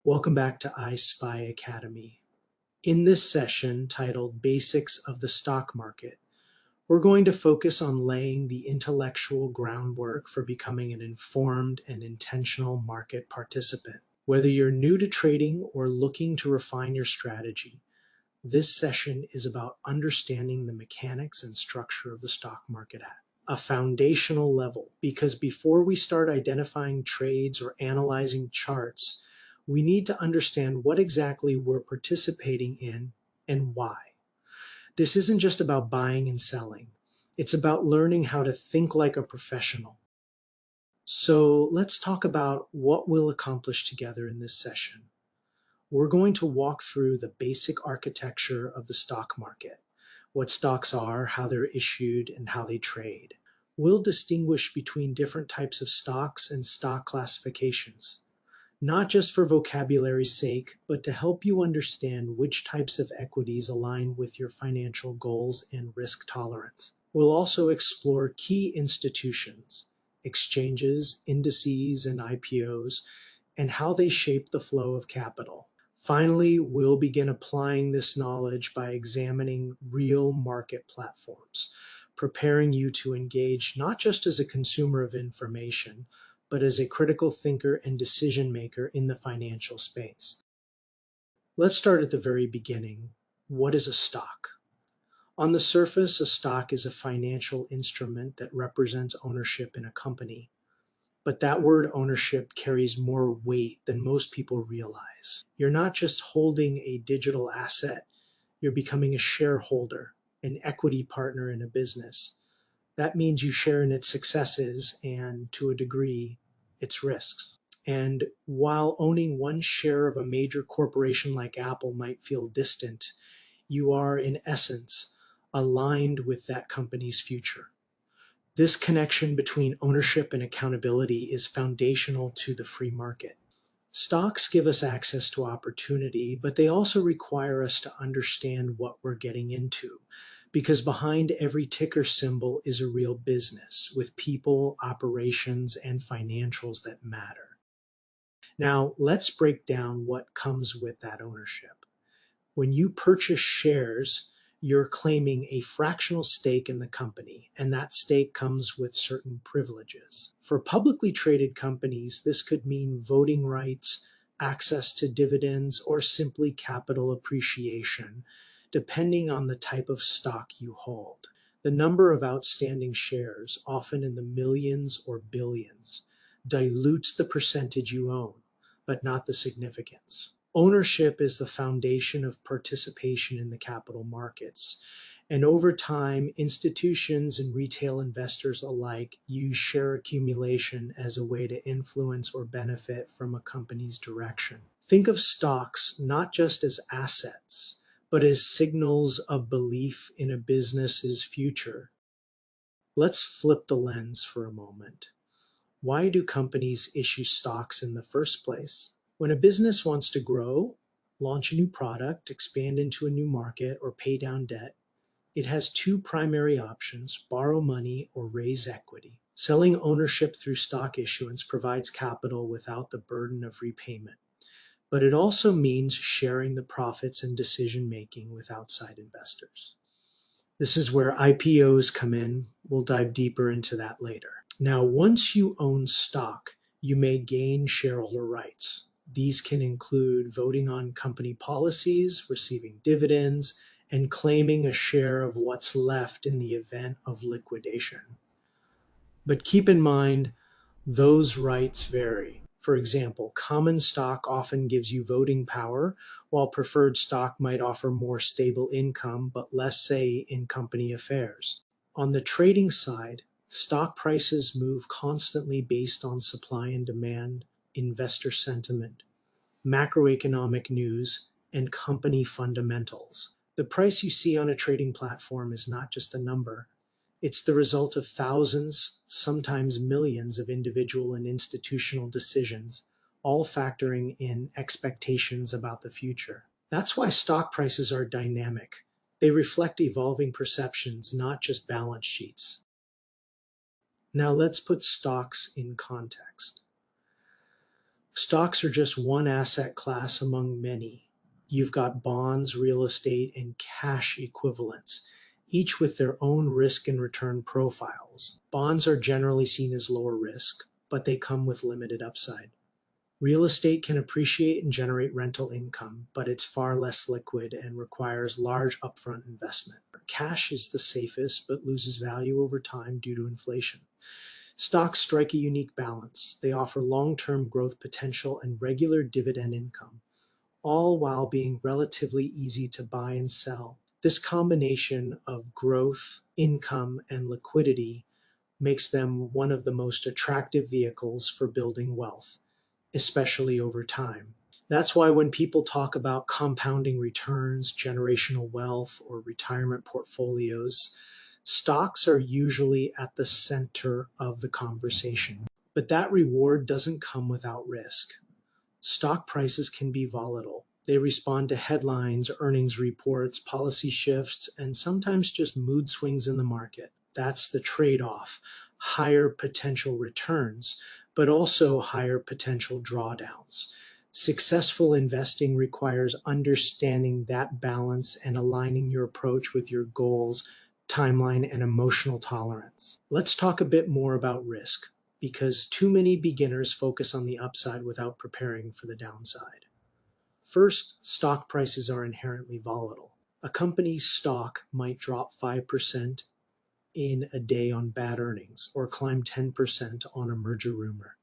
Welcome back to iSpy Academy. In this session titled Basics of the Stock Market, we're going to focus on laying the intellectual groundwork for becoming an informed and intentional market participant. Whether you're new to trading or looking to refine your strategy, this session is about understanding the mechanics and structure of the stock market at a foundational level, because before we start identifying trades or analyzing charts, we need to understand what exactly we're participating in and why. This isn't just about buying and selling. It's about learning how to think like a professional. So let's talk about what we'll accomplish together in this session. We're going to walk through the basic architecture of the stock market, what stocks are, how they're issued, and how they trade. We'll distinguish between different types of stocks and stock classifications, not just for vocabulary's sake, but to help you understand which types of equities align with your financial goals and risk tolerance. We'll also explore key institutions, exchanges, indices, and IPOs, and how they shape the flow of capital. Finally, we'll begin applying this knowledge by examining real market platforms, preparing you to engage not just as a consumer of information, but as a critical thinker and decision maker in the financial space. Let's start at the very beginning. What is a stock? On the surface, a stock is a financial instrument that represents ownership in a company. But that word ownership carries more weight than most people realize. You're not just holding a digital asset, you're becoming a shareholder, an equity partner in a business. That means you share in its successes and, to a degree, its risks. And while owning one share of a major corporation like Apple might feel distant, you are, in essence, aligned with that company's future. This connection between ownership and accountability is foundational to the free market. Stocks give us access to opportunity, but they also require us to understand what we're getting into, because behind every ticker symbol is a real business with people, operations, and financials that matter. Now, let's break down what comes with that ownership. When you purchase shares, you're claiming a fractional stake in the company, and that stake comes with certain privileges. For publicly traded companies, this could mean voting rights, access to dividends, or simply capital appreciation, depending on the type of stock you hold. The number of outstanding shares, often in the millions or billions, dilutes the percentage you own, but not the significance. Ownership is the foundation of participation in the capital markets. And over time, institutions and retail investors alike use share accumulation as a way to influence or benefit from a company's direction. Think of stocks not just as assets, but as signals of belief in a business's future. Let's flip the lens for a moment. Why do companies issue stocks in the first place? When a business wants to grow, launch a new product, expand into a new market, or pay down debt, it has two primary options: borrow money or raise equity. Selling ownership through stock issuance provides capital without the burden of repayment, but it also means sharing the profits and decision-making with outside investors. This is where IPOs come in. We'll dive deeper into that later. Now, once you own stock, you may gain shareholder rights. These can include voting on company policies, receiving dividends, and claiming a share of what's left in the event of liquidation. But keep in mind, those rights vary. For example, common stock often gives you voting power, while preferred stock might offer more stable income but less say in company affairs. On the trading side, stock prices move constantly based on supply and demand, investor sentiment, macroeconomic news, and company fundamentals. The price you see on a trading platform is not just a number. It's the result of thousands, sometimes millions of individual and institutional decisions, all factoring in expectations about the future. That's why stock prices are dynamic. They reflect evolving perceptions, not just balance sheets. Now let's put stocks in context. Stocks are just one asset class among many. You've got bonds, real estate, and cash equivalents, each with their own risk and return profiles. Bonds are generally seen as lower risk, but they come with limited upside. Real estate can appreciate and generate rental income, but it's far less liquid and requires large upfront investment. Cash is the safest, but loses value over time due to inflation. Stocks strike a unique balance. They offer long-term growth potential and regular dividend income, all while being relatively easy to buy and sell. This combination of growth, income, and liquidity makes them one of the most attractive vehicles for building wealth, especially over time. That's why when people talk about compounding returns, generational wealth, or retirement portfolios, stocks are usually at the center of the conversation. But that reward doesn't come without risk. Stock prices can be volatile. They respond to headlines, earnings reports, policy shifts, and sometimes just mood swings in the market. That's the trade-off. Higher potential returns, but also higher potential drawdowns. Successful investing requires understanding that balance and aligning your approach with your goals, timeline, and emotional tolerance. Let's talk a bit more about risk, because too many beginners focus on the upside without preparing for the downside. First, stock prices are inherently volatile. A company's stock might drop 5% in a day on bad earnings or climb 10% on a merger rumor.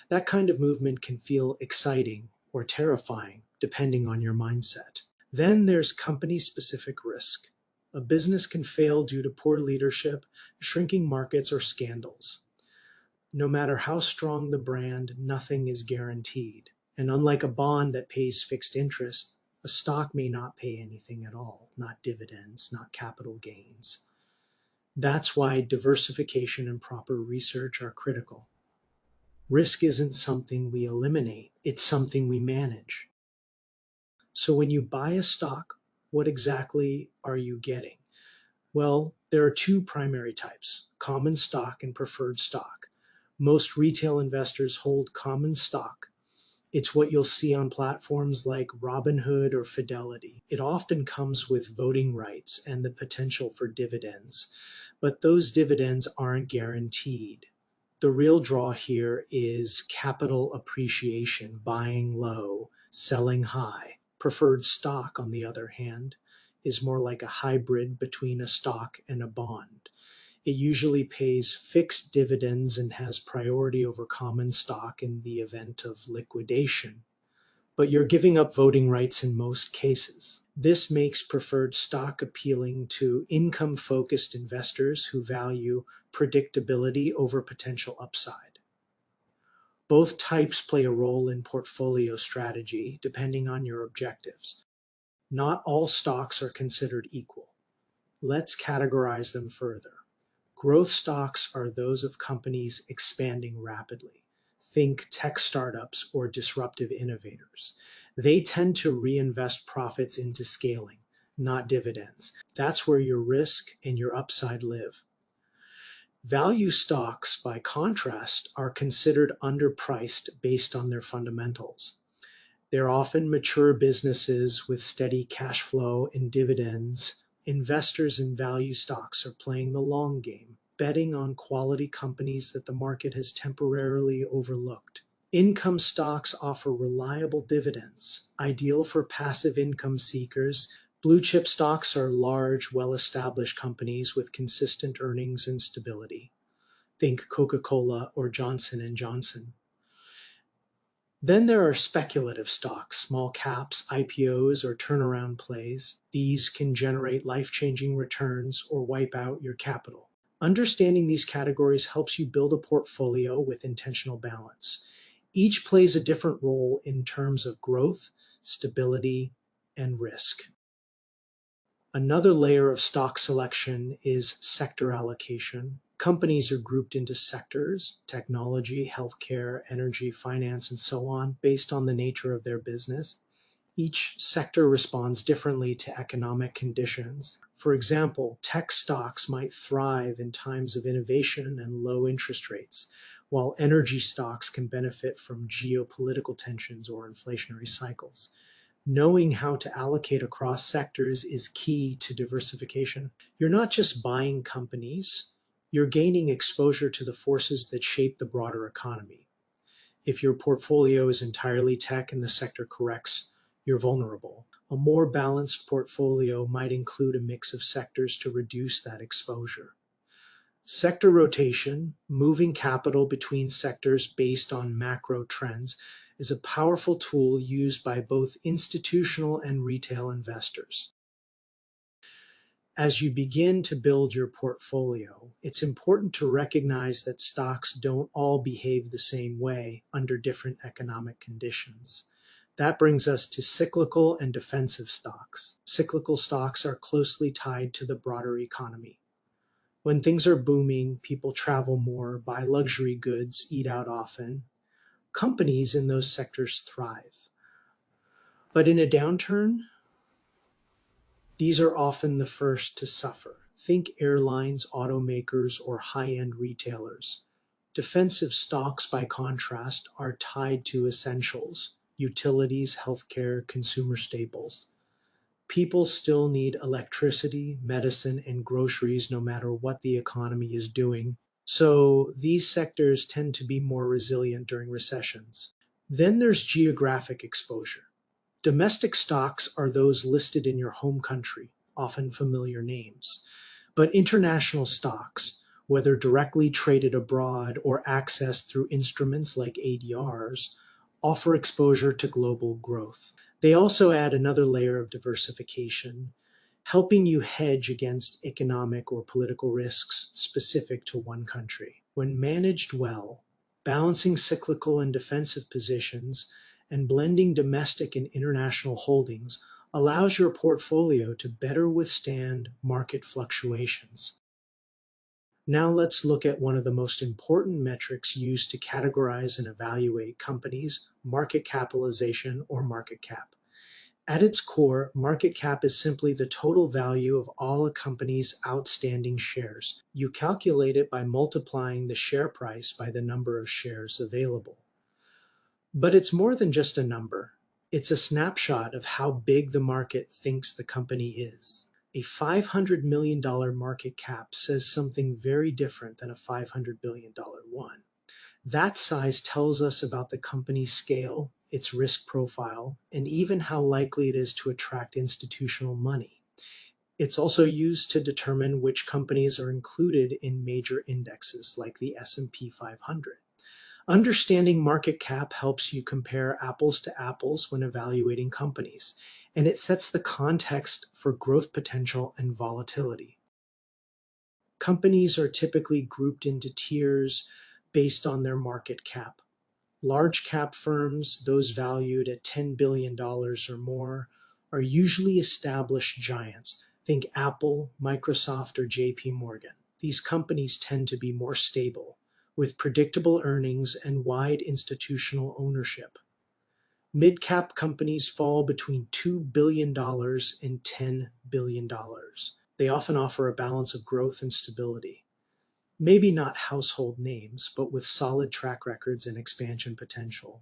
That kind of movement can feel exciting or terrifying, depending on your mindset. Then there's company-specific risk. A business can fail due to poor leadership, shrinking markets, or scandals. No matter how strong the brand, nothing is guaranteed. And unlike a bond that pays fixed interest, a stock may not pay anything at all, not dividends, not capital gains. That's why diversification and proper research are critical. Risk isn't something we eliminate, it's something we manage. So when you buy a stock, what exactly are you getting? Well, there are two primary types, common stock and preferred stock. Most retail investors hold common stock. It's what you'll see on platforms like Robinhood or Fidelity. It often comes with voting rights and the potential for dividends, but those dividends aren't guaranteed. The real draw here is capital appreciation, buying low, selling high. Preferred stock, on the other hand, is more like a hybrid between a stock and a bond. It usually pays fixed dividends and has priority over common stock in the event of liquidation. But you're giving up voting rights in most cases. This makes preferred stock appealing to income-focused investors who value predictability over potential upside. Both types play a role in portfolio strategy, depending on your objectives. Not all stocks are considered equal. Let's categorize them further. Growth stocks are those of companies expanding rapidly. Think tech startups or disruptive innovators. They tend to reinvest profits into scaling, not dividends. That's where your risk and your upside live. Value stocks, by contrast, are considered underpriced based on their fundamentals. They're often mature businesses with steady cash flow and dividends. Investors in value stocks are playing the long game, betting on quality companies that the market has temporarily overlooked. Income stocks offer reliable dividends, ideal for passive income seekers. Blue chip stocks are large, well-established companies with consistent earnings and stability. Think Coca-Cola or Johnson & Johnson. Then there are speculative stocks, small caps, IPOs, or turnaround plays. These can generate life-changing returns or wipe out your capital. Understanding these categories helps you build a portfolio with intentional balance. Each plays a different role in terms of growth, stability, and risk. Another layer of stock selection is sector allocation. Companies are grouped into sectors, technology, healthcare, energy, finance, and so on, based on the nature of their business. Each sector responds differently to economic conditions. For example, tech stocks might thrive in times of innovation and low interest rates, while energy stocks can benefit from geopolitical tensions or inflationary cycles. Knowing how to allocate across sectors is key to diversification. You're not just buying companies, you're gaining exposure to the forces that shape the broader economy. If your portfolio is entirely tech and the sector corrects, you're vulnerable. A more balanced portfolio might include a mix of sectors to reduce that exposure. Sector rotation, moving capital between sectors based on macro trends, is a powerful tool used by both institutional and retail investors. As you begin to build your portfolio, it's important to recognize that stocks don't all behave the same way under different economic conditions. That brings us to cyclical and defensive stocks. Cyclical stocks are closely tied to the broader economy. When things are booming, people travel more, buy luxury goods, eat out often. Companies in those sectors thrive. But in a downturn, these are often the first to suffer. Think airlines, automakers, or high-end retailers. Defensive stocks, by contrast, are tied to essentials, utilities, healthcare, consumer staples. People still need electricity, medicine, and groceries no matter what the economy is doing. So these sectors tend to be more resilient during recessions. Then there's geographic exposure. Domestic stocks are those listed in your home country, often familiar names. But international stocks, whether directly traded abroad or accessed through instruments like ADRs, offer exposure to global growth. They also add another layer of diversification, helping you hedge against economic or political risks specific to one country. When managed well, balancing cyclical and defensive positions and blending domestic and international holdings allows your portfolio to better withstand market fluctuations. Now let's look at one of the most important metrics used to categorize and evaluate companies: market capitalization, or market cap. At its core, market cap is simply the total value of all a company's outstanding shares. You calculate it by multiplying the share price by the number of shares available. But it's more than just a number. It's a snapshot of how big the market thinks the company is. A $500 million market cap says something very different than a $500 billion one. That size tells us about the company's scale, its risk profile, and even how likely it is to attract institutional money. It's also used to determine which companies are included in major indexes like the S&P 500. Understanding market cap helps you compare apples to apples when evaluating companies, and it sets the context for growth potential and volatility. Companies are typically grouped into tiers based on their market cap. Large cap firms, those valued at $10 billion or more, are usually established giants. Think Apple, Microsoft, or JP Morgan. These companies tend to be more stable, with predictable earnings and wide institutional ownership. Mid-cap companies fall between $2 billion and $10 billion. They often offer a balance of growth and stability. Maybe not household names, but with solid track records and expansion potential.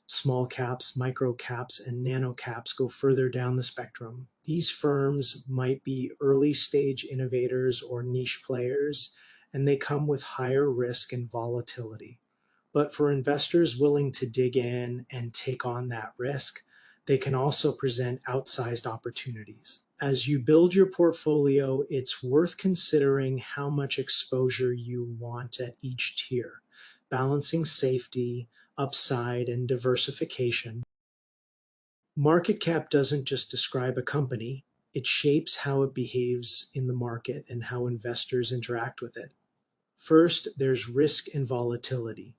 Small caps, micro caps, and nano caps go further down the spectrum. These firms might be early stage innovators or niche players, and they come with higher risk and volatility. But for investors willing to dig in and take on that risk, they can also present outsized opportunities. As you build your portfolio, it's worth considering how much exposure you want at each tier, balancing safety, upside, and diversification. Market cap doesn't just describe a company, it shapes how it behaves in the market and how investors interact with it. First, there's risk and volatility.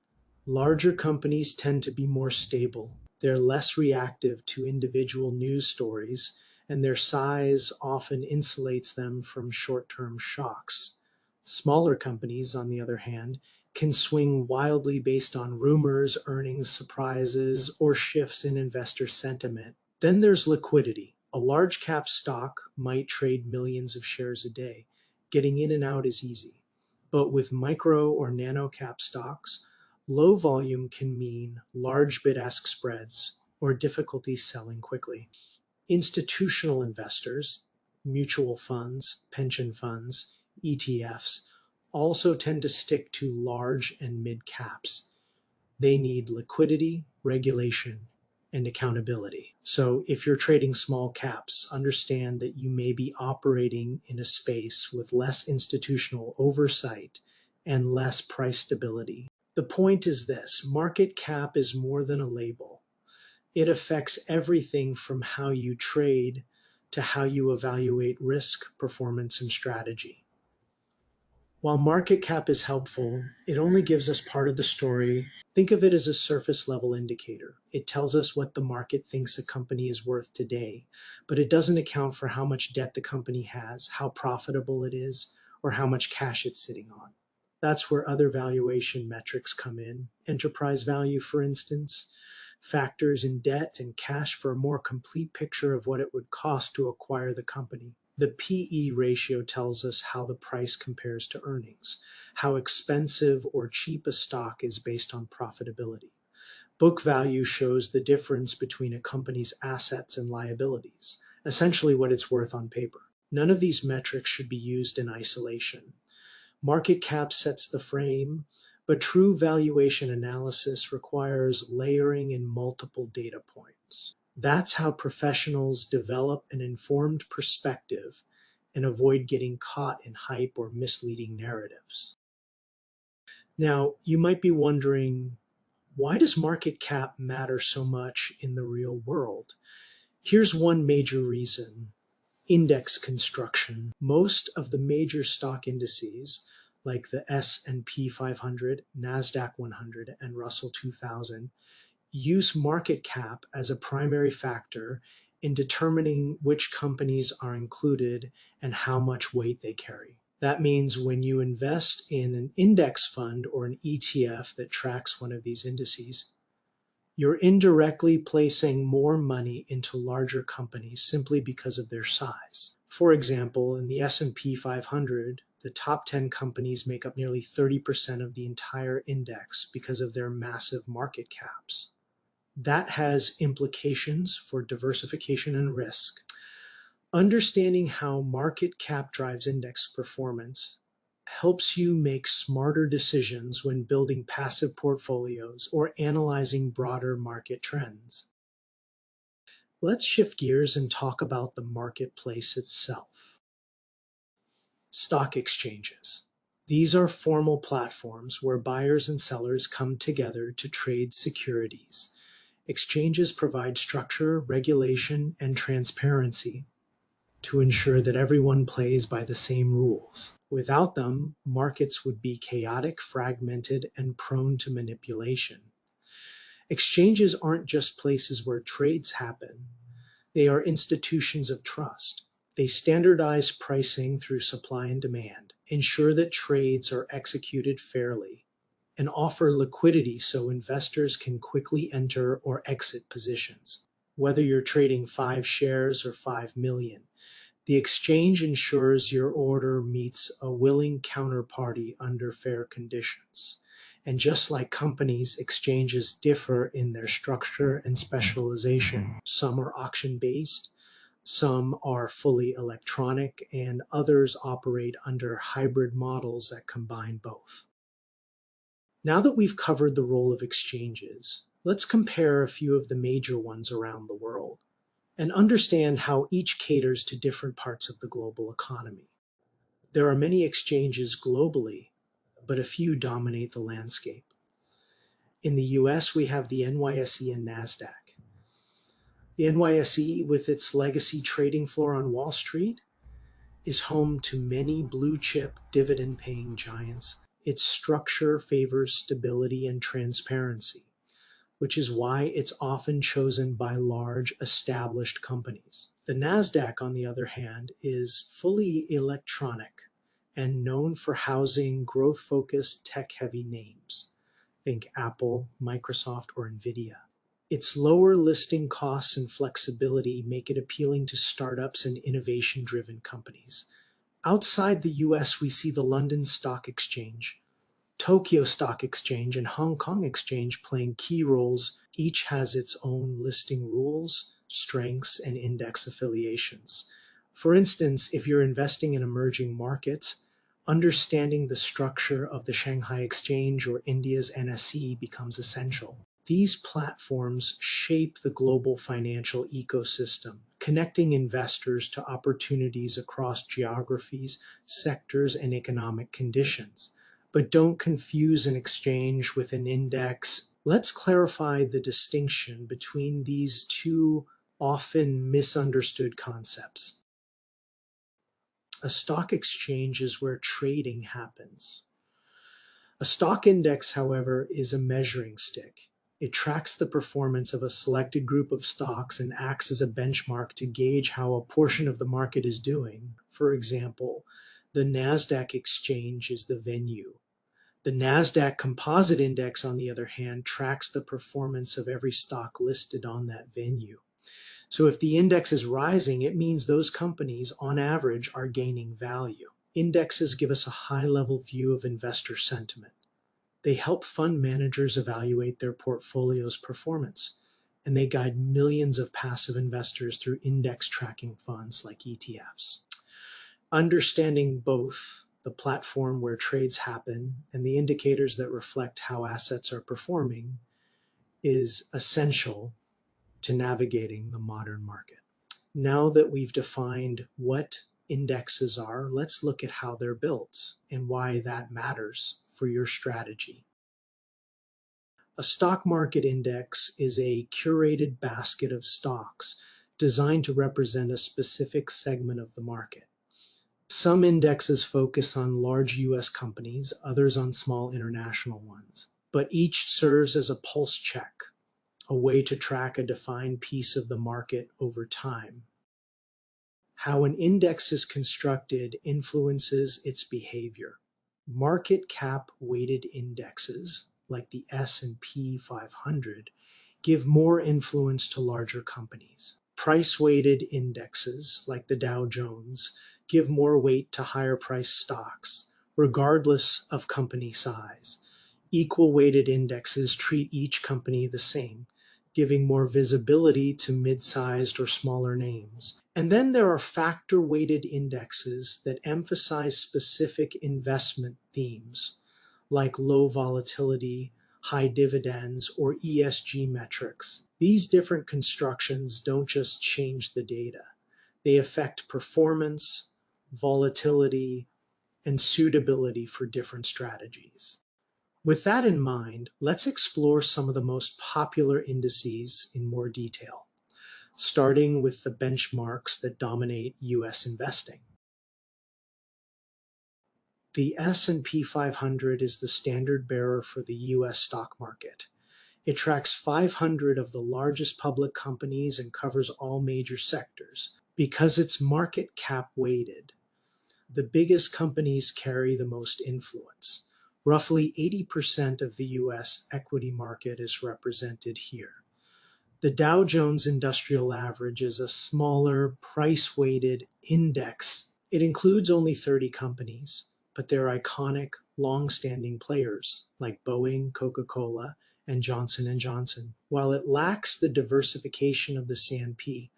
Larger companies tend to be more stable. They're less reactive to individual news stories, and their size often insulates them from short-term shocks. Smaller companies, on the other hand, can swing wildly based on rumors, earnings surprises, or shifts in investor sentiment. Then there's liquidity. A large cap stock might trade millions of shares a day. Getting in and out is easy. But with micro or nano cap stocks, Low volume can mean large bid-ask spreads or difficulty selling quickly. Institutional investors, mutual funds, pension funds, ETFs, also tend to stick to large and mid caps. They need liquidity, regulation, and accountability. So if you're trading small caps, understand that you may be operating in a space with less institutional oversight and less price stability. The point is this: market cap is more than a label. It affects everything from how you trade to how you evaluate risk, performance, and strategy. While market cap is helpful, it only gives us part of the story. Think of it as a surface level indicator. It tells us what the market thinks a company is worth today, but it doesn't account for how much debt the company has, how profitable it is, or how much cash it's sitting on. That's where other valuation metrics come in. Enterprise value, for instance, factors in debt and cash for a more complete picture of what it would cost to acquire the company. The PE ratio tells us how the price compares to earnings, how expensive or cheap a stock is based on profitability. Book value shows the difference between a company's assets and liabilities, essentially what it's worth on paper. None of these metrics should be used in isolation. Market cap sets the frame, but true valuation analysis requires layering in multiple data points. That's how professionals develop an informed perspective and avoid getting caught in hype or misleading narratives. Now, you might be wondering, why does market cap matter so much in the real world? Here's one major reason: index construction. Most of the major stock indices, like the S&P 500, NASDAQ 100, and Russell 2000, use market cap as a primary factor in determining which companies are included and how much weight they carry. That means when you invest in an index fund or an ETF that tracks one of these indices, you're indirectly placing more money into larger companies simply because of their size. For example, in the S&P 500, the top 10 companies make up nearly 30% of the entire index because of their massive market caps. That has implications for diversification and risk. Understanding how market cap drives index performance helps you make smarter decisions when building passive portfolios or analyzing broader market trends. Let's shift gears and talk about the marketplace itself. Stock exchanges. These are formal platforms where buyers and sellers come together to trade securities. Exchanges provide structure, regulation, and transparency to ensure that everyone plays by the same rules. Without them, markets would be chaotic, fragmented, and prone to manipulation. Exchanges aren't just places where trades happen. They are institutions of trust. They standardize pricing through supply and demand, ensure that trades are executed fairly, and offer liquidity so investors can quickly enter or exit positions. Whether you're trading 5 shares or 5 million, the exchange ensures your order meets a willing counterparty under fair conditions. And just like companies, exchanges differ in their structure and specialization. Some are auction-based, some are fully electronic, and others operate under hybrid models that combine both. Now that we've covered the role of exchanges, let's compare a few of the major ones around the world and understand how each caters to different parts of the global economy. There are many exchanges globally, but a few dominate the landscape. In the US, we have the NYSE and NASDAQ. The NYSE, with its legacy trading floor on Wall Street, is home to many blue-chip dividend-paying giants. Its structure favors stability and transparency, which is why it's often chosen by large, established companies. The NASDAQ, on the other hand, is fully electronic and known for housing growth-focused, tech-heavy names. Think Apple, Microsoft, or NVIDIA. Its lower listing costs and flexibility make it appealing to startups and innovation-driven companies. Outside the US, we see the London Stock Exchange, Tokyo Stock Exchange and Hong Kong Exchange playing key roles. Each has its own listing rules, strengths, and index affiliations. For instance, if you're investing in emerging markets, understanding the structure of the Shanghai Exchange or India's NSE becomes essential. These platforms shape the global financial ecosystem, connecting investors to opportunities across geographies, sectors, and economic conditions. But don't confuse an exchange with an index. Let's clarify the distinction between these two often misunderstood concepts. A stock exchange is where trading happens. A stock index, however, is a measuring stick. It tracks the performance of a selected group of stocks and acts as a benchmark to gauge how a portion of the market is doing. For example, the NASDAQ exchange is the venue. The NASDAQ Composite Index, on the other hand, tracks the performance of every stock listed on that venue. So if the index is rising, it means those companies, on average, are gaining value. Indexes give us a high-level view of investor sentiment. They help fund managers evaluate their portfolio's performance, and they guide millions of passive investors through index tracking funds like ETFs. Understanding both the platform where trades happen and the indicators that reflect how assets are performing is essential to navigating the modern market. Now that we've defined what indexes are, let's look at how they're built and why that matters for your strategy. A stock market index is a curated basket of stocks designed to represent a specific segment of the market. Some indexes focus on large US companies, others on small international ones, but each serves as a pulse check, a way to track a defined piece of the market over time. How an index is constructed influences its behavior. Market cap weighted indexes, like the S&P 500, give more influence to larger companies. Price weighted indexes, like the Dow Jones, give more weight to higher priced stocks, regardless of company size. Equal weighted indexes treat each company the same, giving more visibility to mid-sized or smaller names. And then there are factor-weighted indexes that emphasize specific investment themes, like low volatility, high dividends, or ESG metrics. These different constructions don't just change the data. They affect performance, volatility, and suitability for different strategies. With that in mind, let's explore some of the most popular indices in more detail, starting with the benchmarks that dominate US investing. The S&P 500 is the standard bearer for the US stock market. It tracks 500 of the largest public companies and covers all major sectors. Because it's market cap weighted, the biggest companies carry the most influence. Roughly 80% of the US equity market is represented here. The Dow Jones Industrial Average is a smaller, price-weighted index. It includes only 30 companies, but they're iconic, long-standing players like Boeing, Coca-Cola, and Johnson & Johnson. While it lacks the diversification of the S&P,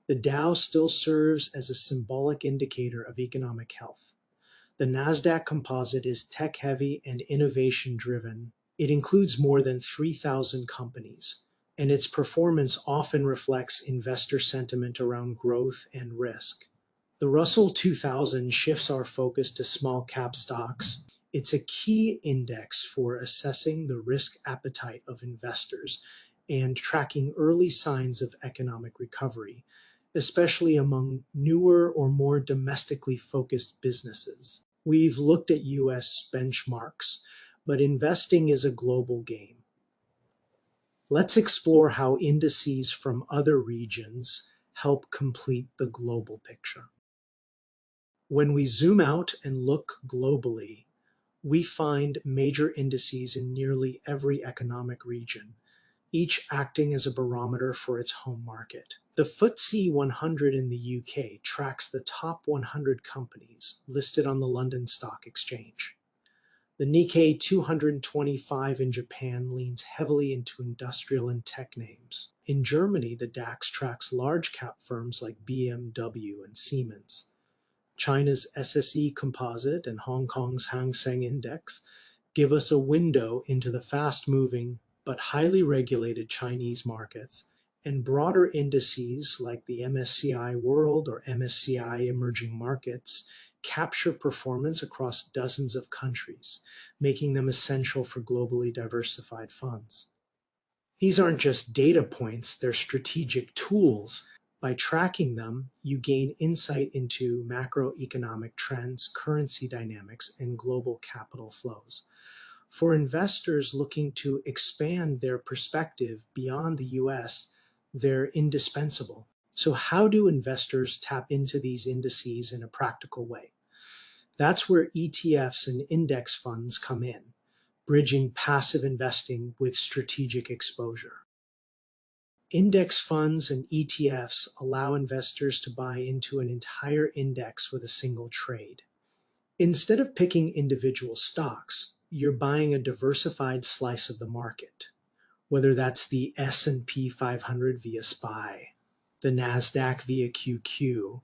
the Dow still serves as a symbolic indicator of economic health. The NASDAQ Composite is tech-heavy and innovation-driven. It includes more than 3,000 companies, and its performance often reflects investor sentiment around growth and risk. The Russell 2000 shifts our focus to small-cap stocks. It's a key index for assessing the risk appetite of investors and tracking early signs of economic recovery, especially among newer or more domestically focused businesses. We've looked at US benchmarks, but investing is a global game. Let's explore how indices from other regions help complete the global picture. When we zoom out and look globally, we find major indices in nearly every economic region, each acting as a barometer for its home market. The FTSE 100 in the UK tracks the top 100 companies listed on the London Stock Exchange. The Nikkei 225 in Japan leans heavily into industrial and tech names. In Germany, the DAX tracks large cap firms like BMW and Siemens. China's SSE Composite and Hong Kong's Hang Seng Index give us a window into the fast-moving but highly regulated Chinese markets, and broader indices like the MSCI World or MSCI Emerging Markets capture performance across dozens of countries, making them essential for globally diversified funds. These aren't just data points, they're strategic tools. By tracking them, you gain insight into macroeconomic trends, currency dynamics, and global capital flows. For investors looking to expand their perspective beyond the US, they're indispensable. So, how do investors tap into these indices in a practical way? That's where ETFs and index funds come in, bridging passive investing with strategic exposure. Index funds and ETFs allow investors to buy into an entire index with a single trade. Instead of picking individual stocks, you're buying a diversified slice of the market, whether that's the S&P 500 via SPY, the NASDAQ via QQ,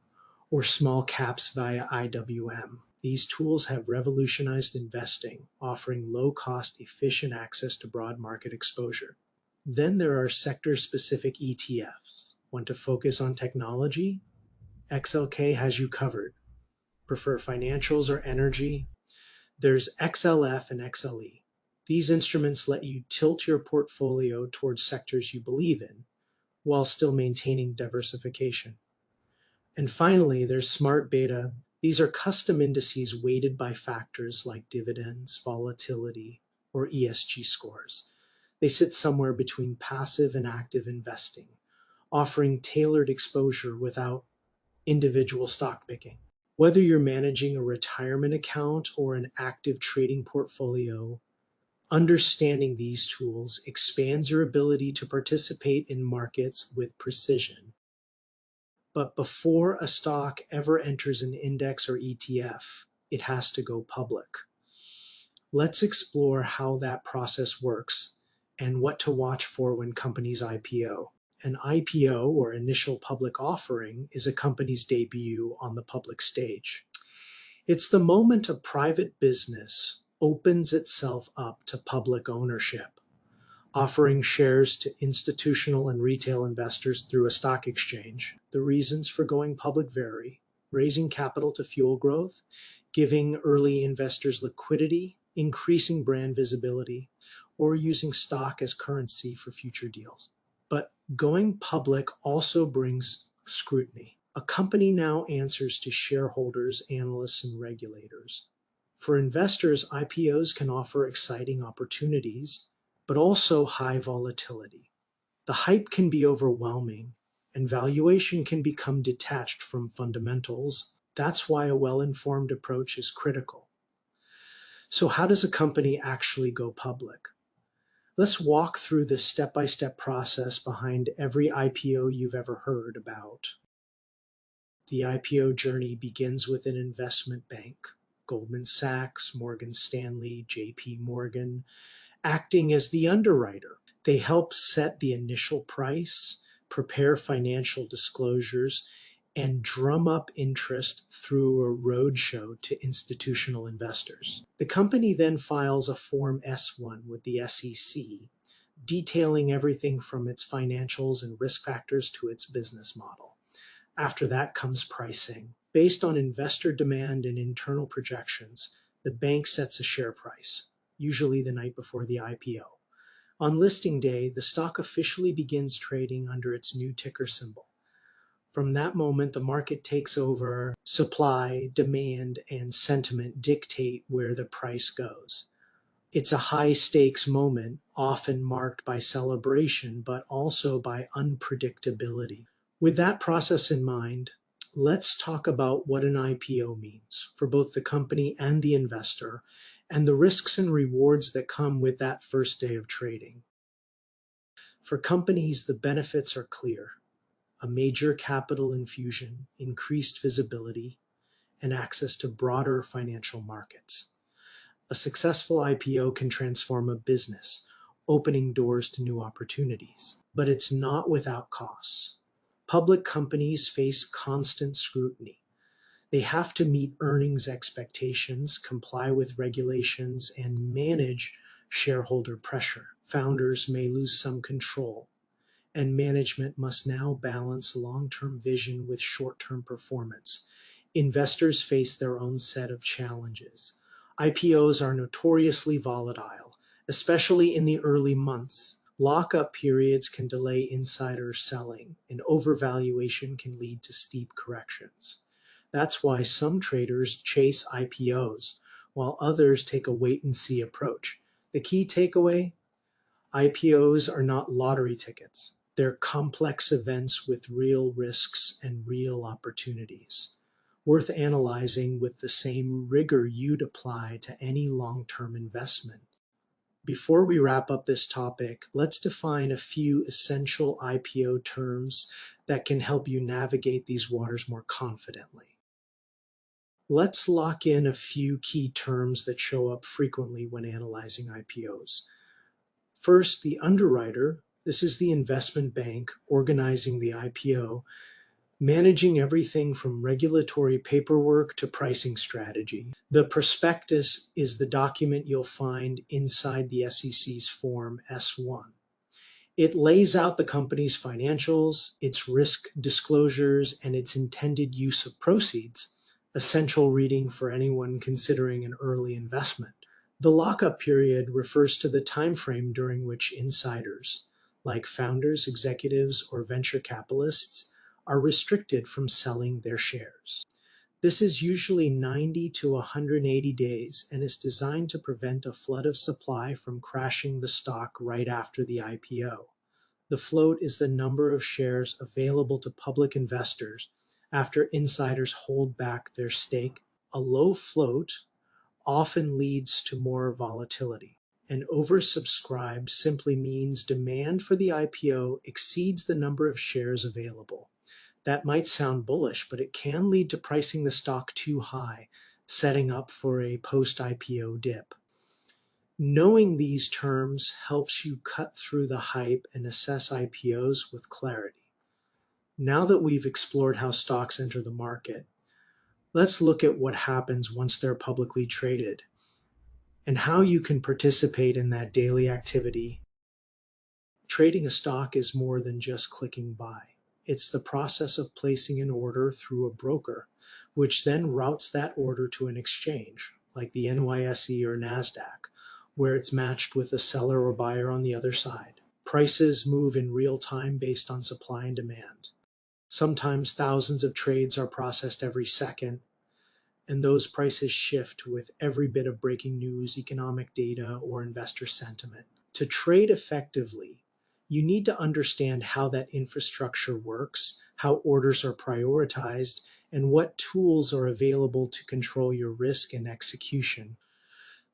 or small caps via IWM. These tools have revolutionized investing, offering low-cost, efficient access to broad market exposure. Then there are sector-specific ETFs. Want to focus on technology? XLK has you covered. Prefer financials or energy? There's XLF and XLE. These instruments let you tilt your portfolio towards sectors you believe in, while still maintaining diversification. And finally, there's Smart Beta. These are custom indices weighted by factors like dividends, volatility, or ESG scores. They sit somewhere between passive and active investing, offering tailored exposure without individual stock picking. Whether you're managing a retirement account or an active trading portfolio, understanding these tools expands your ability to participate in markets with precision. But before a stock ever enters an index or ETF, it has to go public. Let's explore how that process works and what to watch for when companies IPO. An IPO, or initial public offering, is a company's debut on the public stage. It's the moment a private business opens itself up to public ownership, offering shares to institutional and retail investors through a stock exchange. The reasons for going public vary: raising capital to fuel growth, giving early investors liquidity, increasing brand visibility, or using stock as currency for future deals. But going public also brings scrutiny. A company now answers to shareholders, analysts, and regulators. For investors, IPOs can offer exciting opportunities, but also high volatility. The hype can be overwhelming, and valuation can become detached from fundamentals. That's why a well-informed approach is critical. So how does a company actually go public? Let's walk through the step-by-step process behind every IPO you've ever heard about. The IPO journey begins with an investment bank, Goldman Sachs, Morgan Stanley, JP Morgan, acting as the underwriter. They help set the initial price, prepare financial disclosures, and drum up interest through a roadshow to institutional investors. The company then files a Form S-1 with the SEC, detailing everything from its financials and risk factors to its business model. After that comes pricing. Based on investor demand and internal projections, the bank sets a share price, usually the night before the IPO. On listing day, the stock officially begins trading under its new ticker symbol. From that moment, the market takes over. Supply, demand, and sentiment dictate where the price goes. It's a high-stakes moment, often marked by celebration, but also by unpredictability. With that process in mind, let's talk about what an IPO means for both the company and the investor, and the risks and rewards that come with that first day of trading. For companies, the benefits are clear: a major capital infusion, increased visibility, and access to broader financial markets. A successful IPO can transform a business, opening doors to new opportunities. But it's not without costs. Public companies face constant scrutiny. They have to meet earnings expectations, comply with regulations, and manage shareholder pressure. Founders may lose some control, and management must now balance long-term vision with short-term performance. Investors face their own set of challenges. IPOs are notoriously volatile, especially in the early months. Lockup periods can delay insider selling, and overvaluation can lead to steep corrections. That's why some traders chase IPOs, while others take a wait-and-see approach. The key takeaway: IPOs are not lottery tickets. They're complex events with real risks and real opportunities, worth analyzing with the same rigor you'd apply to any long-term investment. Before we wrap up this topic, let's define a few essential IPO terms that can help you navigate these waters more confidently. Let's lock in a few key terms that show up frequently when analyzing IPOs. First, the underwriter. This is the investment bank organizing the IPO, managing everything from regulatory paperwork to pricing strategy. The prospectus is the document you'll find inside the SEC's Form S-1. It lays out the company's financials, its risk disclosures, and its intended use of proceeds, essential reading for anyone considering an early investment. The lockup period refers to the time frame during which insiders, like founders, executives, or venture capitalists, are restricted from selling their shares. This is usually 90 to 180 days and is designed to prevent a flood of supply from crashing the stock right after the IPO. The float is the number of shares available to public investors after insiders hold back their stake. A low float often leads to more volatility. And oversubscribed simply means demand for the IPO exceeds the number of shares available. That might sound bullish, but it can lead to pricing the stock too high, setting up for a post-IPO dip. Knowing these terms helps you cut through the hype and assess IPOs with clarity. Now that we've explored how stocks enter the market, let's look at what happens once they're publicly traded and how you can participate in that daily activity. Trading a stock is more than just clicking buy. It's the process of placing an order through a broker, which then routes that order to an exchange, like the NYSE or NASDAQ, where it's matched with a seller or buyer on the other side. Prices move in real time based on supply and demand. Sometimes thousands of trades are processed every second, and those prices shift with every bit of breaking news, economic data, or investor sentiment. To trade effectively, you need to understand how that infrastructure works, how orders are prioritized, and what tools are available to control your risk and execution.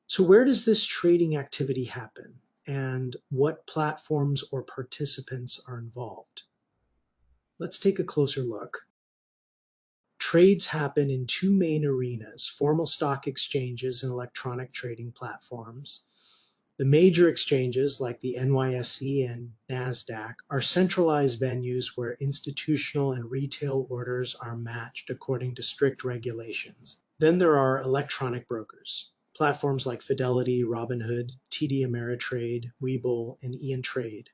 So where does this trading activity happen, and what platforms or participants are involved? Let's take a closer look. Trades happen in two main arenas: formal stock exchanges and electronic trading platforms. The major exchanges, like the NYSE and NASDAQ, are centralized venues where institutional and retail orders are matched according to strict regulations. Then there are electronic brokers. Platforms like Fidelity, Robinhood, TD Ameritrade, Webull, and Ian Trade.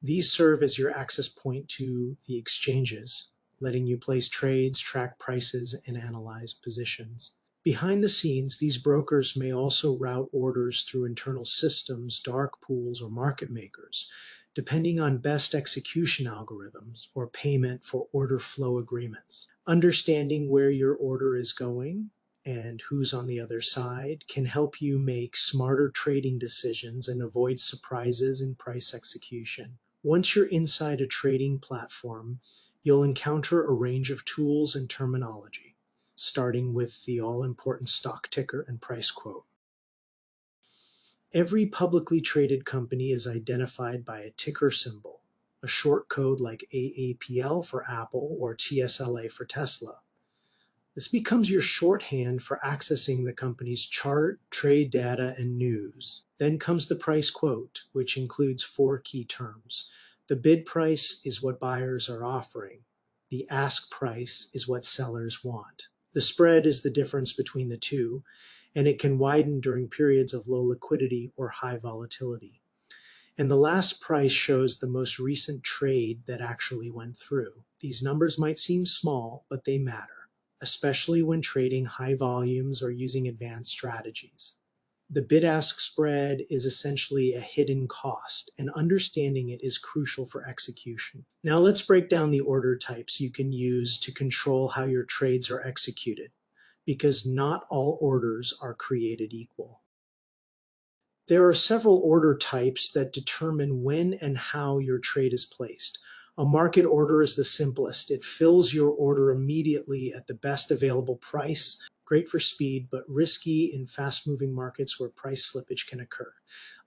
These serve as your access point to the exchanges, letting you place trades, track prices, and analyze positions. Behind the scenes, these brokers may also route orders through internal systems, dark pools, or market makers, depending on best execution algorithms or payment for order flow agreements. Understanding where your order is going and who's on the other side can help you make smarter trading decisions and avoid surprises in price execution. Once you're inside a trading platform, you'll encounter a range of tools and terminology, starting with the all-important stock ticker and price quote. Every publicly traded company is identified by a ticker symbol, a short code like AAPL for Apple or TSLA for Tesla. This becomes your shorthand for accessing the company's chart, trade data, and news. Then comes the price quote, which includes 4 key terms. The bid price is what buyers are offering. The ask price is what sellers want. The spread is the difference between the two, and it can widen during periods of low liquidity or high volatility. And the last price shows the most recent trade that actually went through. These numbers might seem small, but they matter, especially when trading high volumes or using advanced strategies. The bid-ask spread is essentially a hidden cost, and understanding it is crucial for execution. Now let's break down the order types you can use to control how your trades are executed, because not all orders are created equal. There are several order types that determine when and how your trade is placed. A market order is the simplest. It fills your order immediately at the best available price, great for speed, but risky in fast-moving markets where price slippage can occur.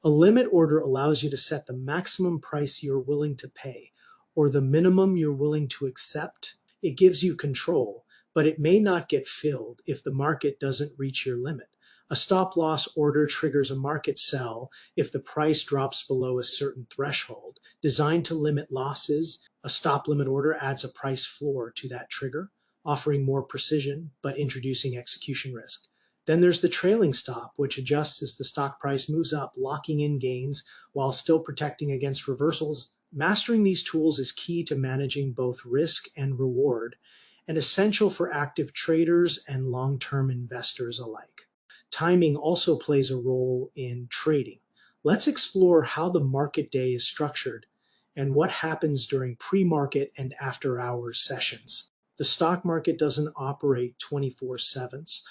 A limit order allows you to set the maximum price you're willing to pay, or the minimum you're willing to accept. It gives you control, but it may not get filled if the market doesn't reach your limit. A stop-loss order triggers a market sell if the price drops below a certain threshold. Designed to limit losses, a stop-limit order adds a price floor to that trigger, offering more precision but introducing execution risk. Then there's the trailing stop, which adjusts as the stock price moves up, locking in gains while still protecting against reversals. Mastering these tools is key to managing both risk and reward, and essential for active traders and long-term investors alike. Timing also plays a role in trading. Let's explore how the market day is structured and what happens during pre-market and after-hours sessions. The stock market doesn't operate 24/7,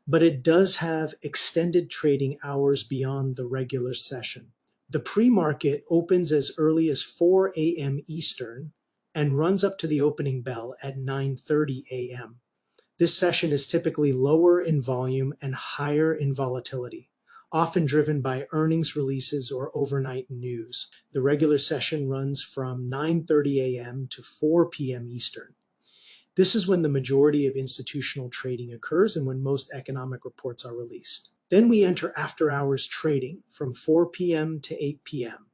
but it does have extended trading hours beyond the regular session. The pre-market opens as early as 4 a.m. Eastern and runs up to the opening bell at 9:30 a.m. This session is typically lower in volume and higher in volatility, often driven by earnings releases or overnight news. The regular session runs from 9:30 a.m. to 4 p.m. Eastern. This is when the majority of institutional trading occurs and when most economic reports are released. Then we enter after-hours trading from 4 p.m. to 8 p.m.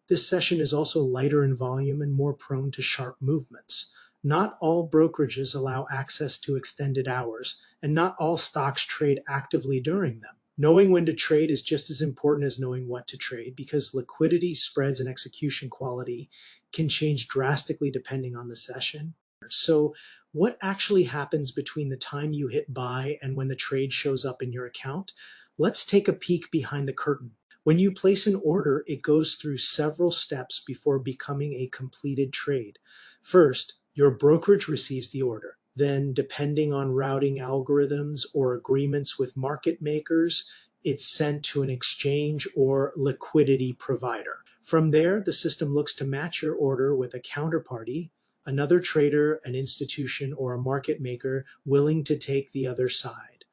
This session is also lighter in volume and more prone to sharp movements. Not all brokerages allow access to extended hours, and not all stocks trade actively during them. Knowing when to trade is just as important as knowing what to trade, because liquidity, spreads, and execution quality can change drastically depending on the session. So what actually happens between the time you hit buy and when the trade shows up in your account? Let's take a peek behind the curtain. When you place an order, it goes through several steps before becoming a completed trade. First, your brokerage receives the order. Then, depending on routing algorithms or agreements with market makers, it's sent to an exchange or liquidity provider. From there, the system looks to match your order with a counterparty, another trader, an institution, or a market maker willing to take the other side.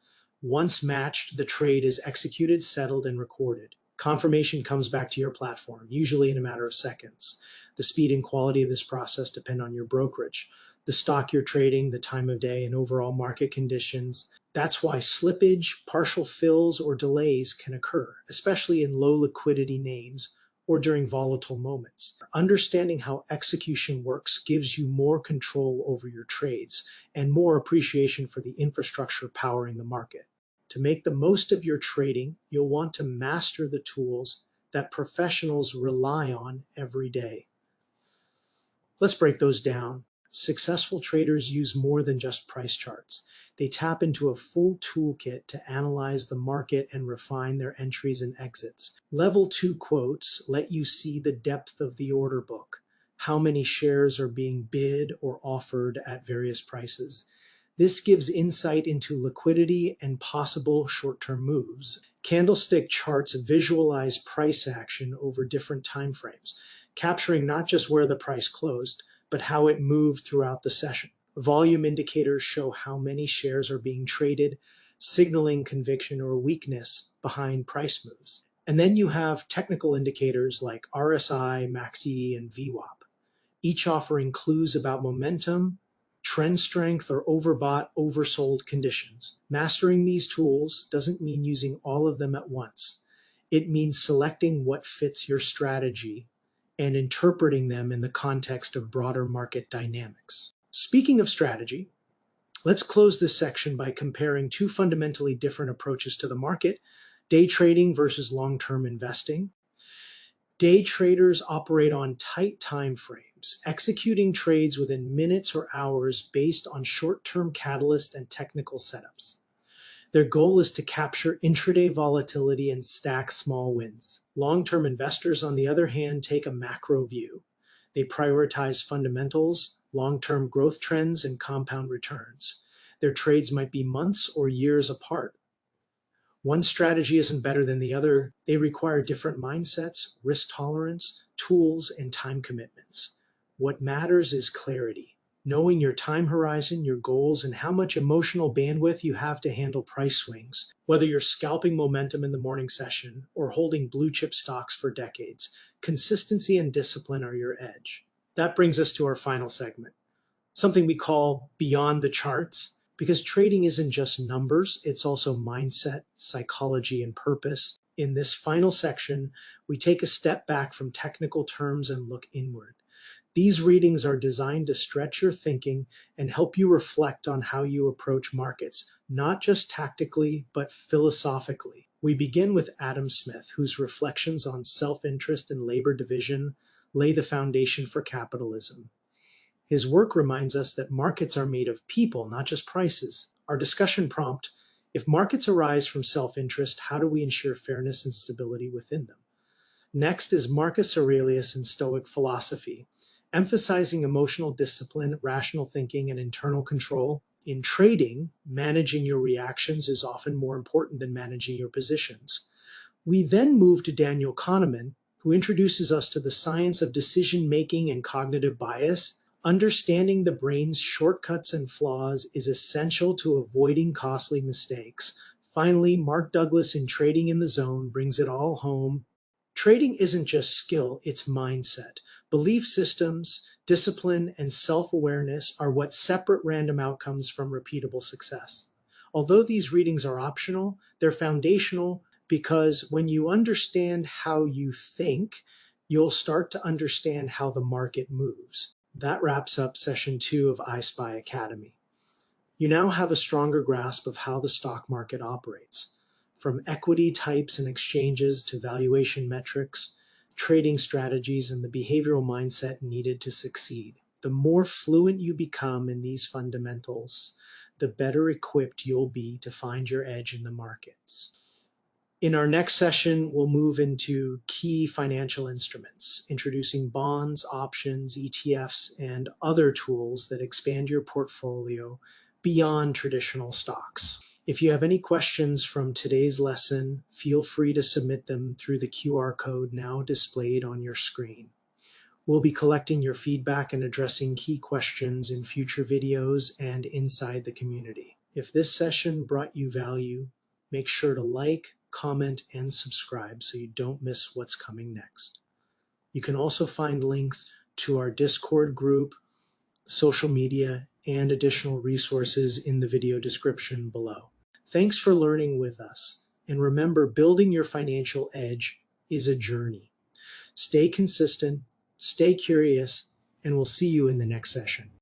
Once matched, the trade is executed, settled, and recorded. Confirmation comes back to your platform, usually in a matter of seconds. The speed and quality of this process depend on your brokerage, the stock you're trading, the time of day, and overall market conditions. That's why slippage, partial fills, or delays can occur, especially in low liquidity names or during volatile moments. Understanding how execution works gives you more control over your trades and more appreciation for the infrastructure powering the market. To make the most of your trading, you'll want to master the tools that professionals rely on every day. Let's break those down. Successful traders use more than just price charts. They tap into a full toolkit to analyze the market and refine their entries and exits. Level 2 quotes let you see the depth of the order book, how many shares are being bid or offered at various prices. This gives insight into liquidity and possible short-term moves. Candlestick charts visualize price action over different time frames, capturing not just where the price closed, but how it moved throughout the session. Volume indicators show how many shares are being traded, signaling conviction or weakness behind price moves. And then you have technical indicators like RSI, MACD, and VWAP, each offering clues about momentum, trend strength, or overbought, oversold conditions. Mastering these tools doesn't mean using all of them at once. It means selecting what fits your strategy and interpreting them in the context of broader market dynamics. Speaking of strategy, let's close this section by comparing two fundamentally different approaches to the market: day trading versus long-term investing. Day traders operate on tight time frames, executing trades within minutes or hours based on short-term catalysts and technical setups. Their goal is to capture intraday volatility and stack small wins. Long-term investors, on the other hand, take a macro view. They prioritize fundamentals, long-term growth trends, and compound returns. Their trades might be months or years apart. One strategy isn't better than the other. They require different mindsets, risk tolerance, tools, and time commitments. What matters is clarity, knowing your time horizon, your goals, and how much emotional bandwidth you have to handle price swings. Whether you're scalping momentum in the morning session or holding blue chip stocks for decades, consistency and discipline are your edge. That brings us to our final segment, something we call Beyond the Charts. Because trading isn't just numbers, it's also mindset, psychology, and purpose. In this final section, we take a step back from technical terms and look inward. These readings are designed to stretch your thinking and help you reflect on how you approach markets, not just tactically, but philosophically. We begin with Adam Smith, whose reflections on self-interest and labor division lay the foundation for capitalism. His work reminds us that markets are made of people, not just prices. Our discussion prompt: if markets arise from self-interest, how do we ensure fairness and stability within them? Next is Marcus Aurelius and Stoic philosophy, emphasizing emotional discipline, rational thinking, and internal control. In trading, managing your reactions is often more important than managing your positions. We then move to Daniel Kahneman, who introduces us to the science of decision-making and cognitive bias. Understanding the brain's shortcuts and flaws is essential to avoiding costly mistakes. Finally, Mark Douglas in Trading in the Zone brings it all home. Trading isn't just skill, it's mindset. Belief systems, discipline, and self-awareness are what separate random outcomes from repeatable success. Although these readings are optional, they're foundational because when you understand how you think, you'll start to understand how the market moves. That wraps up session 2 of iSpy Academy. You now have a stronger grasp of how the stock market operates, from equity types and exchanges to valuation metrics, trading strategies, and the behavioral mindset needed to succeed. The more fluent you become in these fundamentals, the better equipped you'll be to find your edge in the markets. In our next session, we'll move into key financial instruments, introducing bonds, options, ETFs, and other tools that expand your portfolio beyond traditional stocks. If you have any questions from today's lesson, feel free to submit them through the QR code now displayed on your screen. We'll be collecting your feedback and addressing key questions in future videos and inside the community. If this session brought you value, make sure to like, comment, and subscribe so you don't miss what's coming next. You can also find links to our Discord group, social media, and additional resources in the video description below. Thanks for learning with us. And remember, building your financial edge is a journey. Stay consistent, stay curious, and we'll see you in the next session.